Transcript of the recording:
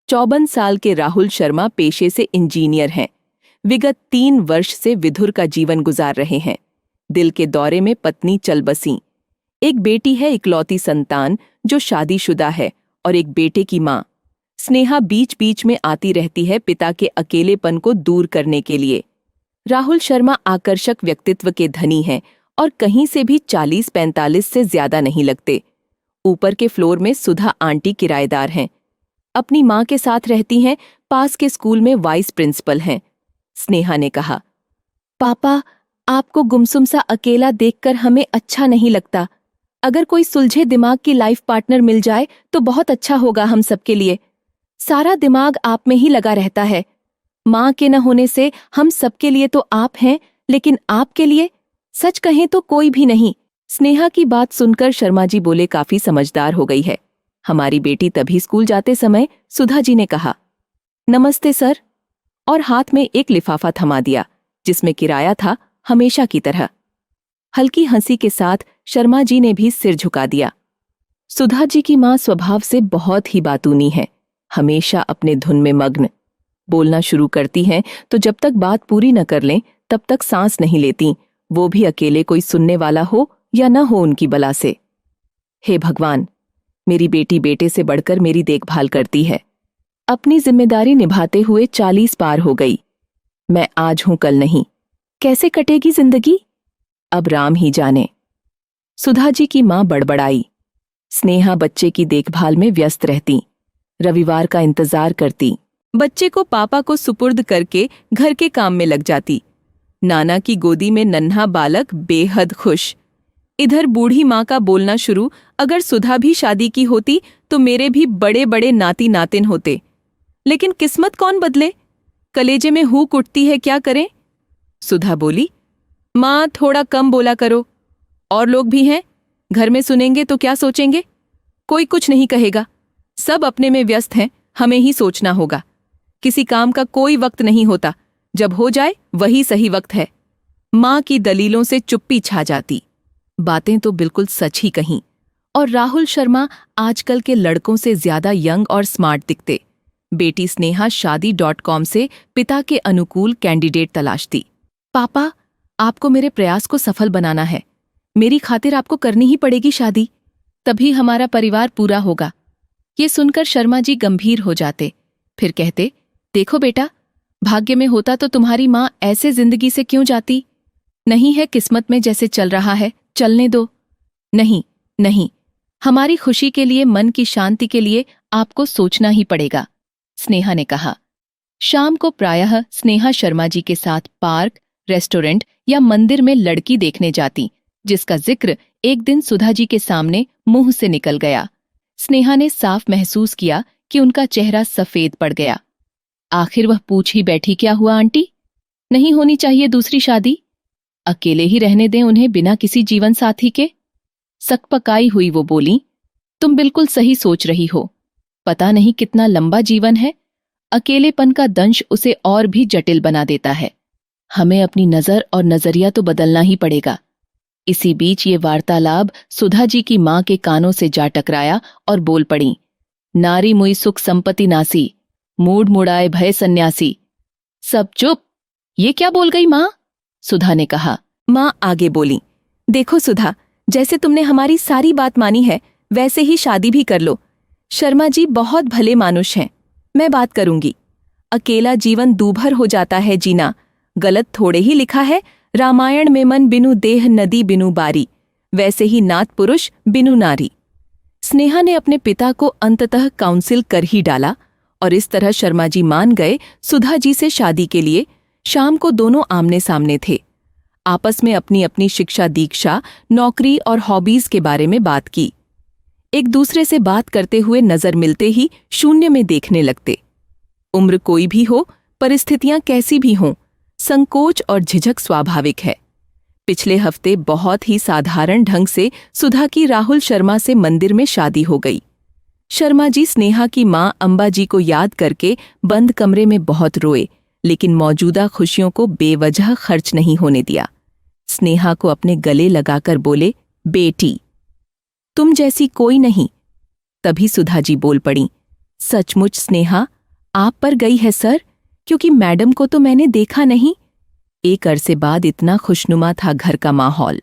54 साल के राहुल शर्मा पेशे से इंजीनियर हैं। विगत 3 वर्ष से विधुर का जीवन गुजार रहे हैं। दिल के दौरे में पत्नी चल बसी। एक बेटी है इकलौती संतान जो शादीशुदा है और एक बेटे की मां। स्नेहा बीच बीच में आती रहती है पिता के अकेलेपन को दूर करने के लिए। राहुल शर्मा आकर्षक व्यक्तित्व के धनी हैं और कहीं से भी 40-45 से ज्यादा नहीं लगते। ऊपर के फ्लोर में सुधा आंटी किराएदार हैं। अपनी मां के साथ रहती हैं, पास के स्कूल में वाइस प्रिंसिपल हैं। स्नेहा ने कहा, पापा, आपको गुमसुम सा अकेला देखकर हमें अच्छा नहीं लगता। अगर कोई सुलझे दिमाग की लाइफ पार्टनर मिल जाए तो बहुत अच्छा होगा हम सबके लिए। सारा दिमाग आप में ही लगा रहता है। मां के न होने से हम सबके लिए तो आप हैं, लेकिन आपके लिए सच कहें तो कोई भी नहीं। स्नेहा की बात सुनकर शर्मा जी बोले, काफी समझदार हो गई है हमारी बेटी। तभी स्कूल जाते समय सुधा जी ने कहा, नमस्ते सर, और हाथ में एक लिफाफा थमा दिया जिसमें किराया था, हमेशा की तरह। हल्की हंसी के साथ शर्मा जी ने भी सिर झुका दिया। सुधा जी की मां स्वभाव से बहुत ही बातूनी है, हमेशा अपने धुन में मग्न। बोलना शुरू करती हैं तो जब तक बात पूरी न कर लें तब तक सांस नहीं लेती, वो भी अकेले कोई सुनने वाला हो या न हो उनकी बला से। हे भगवान, मेरी बेटी बेटे से बढ़कर मेरी देखभाल करती है। अपनी जिम्मेदारी निभाते हुए 40 पार हो गई। मैं आज हूं कल नहीं। कैसे कटेगी जिंदगी, अब राम ही जाने। सुधा जी की मां बड़बड़ाई। स्नेहा बच्चे की देखभाल में व्यस्त रहती, रविवार का इंतजार करती, बच्चे को पापा को सुपुर्द करके घर के काम में लग जाती। नाना की गोदी में नन्हा बालक बेहद खुश। इधर बूढ़ी माँ का बोलना शुरू, अगर सुधा भी शादी की होती तो मेरे भी बड़े बड़े नाती नातिन होते। लेकिन किस्मत कौन बदले, कलेजे में हूक उठती है, क्या करें। सुधा बोली, माँ थोड़ा कम बोला करो, और लोग भी हैं, घर में सुनेंगे तो क्या सोचेंगे। कोई कुछ नहीं कहेगा, सब अपने में व्यस्त हैं, हमें ही सोचना होगा। किसी काम का कोई वक्त नहीं होता, जब हो जाए वही सही वक्त है। माँ की दलीलों से चुप्पी छा जाती। बातें तो बिल्कुल सच ही कहीं। और राहुल शर्मा आजकल के लड़कों से ज्यादा यंग और स्मार्ट दिखते। बेटी स्नेहा शादी.com से पिता के अनुकूल कैंडिडेट तलाशती। पापा, आपको मेरे प्रयास को सफल बनाना है। मेरी खातिर आपको करनी ही पड़ेगी शादी, तभी हमारा परिवार पूरा होगा। ये सुनकर शर्मा जी गंभीर हो जाते, फिर कहते, देखो बेटा, भाग्य में होता तो तुम्हारी माँ ऐसे जिंदगी से क्यों जाती। नहीं है किस्मत में, जैसे चल रहा है चलने दो। नहीं नहीं, हमारी खुशी के लिए, मन की शांति के लिए आपको सोचना ही पड़ेगा, स्नेहा ने कहा। शाम को प्रायः स्नेहा शर्मा जी के साथ पार्क, रेस्टोरेंट या मंदिर में लड़की देखने जाती, जिसका जिक्र एक दिन सुधा जी के सामने मुंह से निकल गया। स्नेहा ने साफ महसूस किया कि उनका चेहरा सफेद पड़ गया। आखिर वह पूछ ही बैठी, क्या हुआ आंटी, नहीं होनी चाहिए दूसरी शादी? अकेले ही रहने दें उन्हें बिना किसी जीवन साथी के। सकपकाई हुई वो बोली, तुम बिल्कुल सही सोच रही हो। पता नहीं कितना लंबा जीवन है, अकेलेपन का दंश उसे और भी जटिल बना देता है। हमें अपनी नजर और नजरिया तो बदलना ही पड़ेगा। इसी बीच ये वार्तालाप सुधा जी की मां के कानों से जा टकराया और बोल पड़ी, नारी मुई सुख संपत्ति नासी, मूड मुड़ाए भय सन्यासी। सब चुप, ये क्या बोल गई मां? सुधा ने कहा। मां आगे बोली, देखो सुधा, जैसे तुमने हमारी सारी बात मानी है वैसे ही शादी भी कर लो। शर्मा जी बहुत भले मानुष हैं, मैं बात करूंगी। अकेला जीवन दूभर हो जाता है जीना, गलत थोड़े ही लिखा है, रामायण में मन बिनु देह नदी बिनु बारी, वैसे ही नाथ पुरुष बिनु नारी। स्नेहा ने अपने पिता को अंततः काउंसिल कर ही डाला और इस तरह शर्मा जी मान गए सुधा जी से शादी के लिए। शाम को दोनों आमने सामने थे। आपस में अपनी अपनी शिक्षा दीक्षा, नौकरी और हॉबीज के बारे में बात की। एक दूसरे से बात करते हुए नजर मिलते ही शून्य में देखने लगते। उम्र कोई भी हो, परिस्थितियां कैसी भी हों, संकोच और झिझक स्वाभाविक है। पिछले हफ्ते बहुत ही साधारण ढंग से सुधा की राहुल शर्मा से मंदिर में शादी हो गई। शर्मा जी स्नेहा की मां अंबा जी को याद करके बंद कमरे में बहुत रोए, लेकिन मौजूदा खुशियों को बेवजह खर्च नहीं होने दिया। स्नेहा को अपने गले लगाकर बोले, बेटी तुम जैसी कोई नहीं। तभी सुधा जी बोल पड़ी, सचमुच स्नेहा, आप पर गई है सर, क्योंकि मैडम को तो मैंने देखा नहीं। एक अरसे बाद इतना खुशनुमा था घर का माहौल।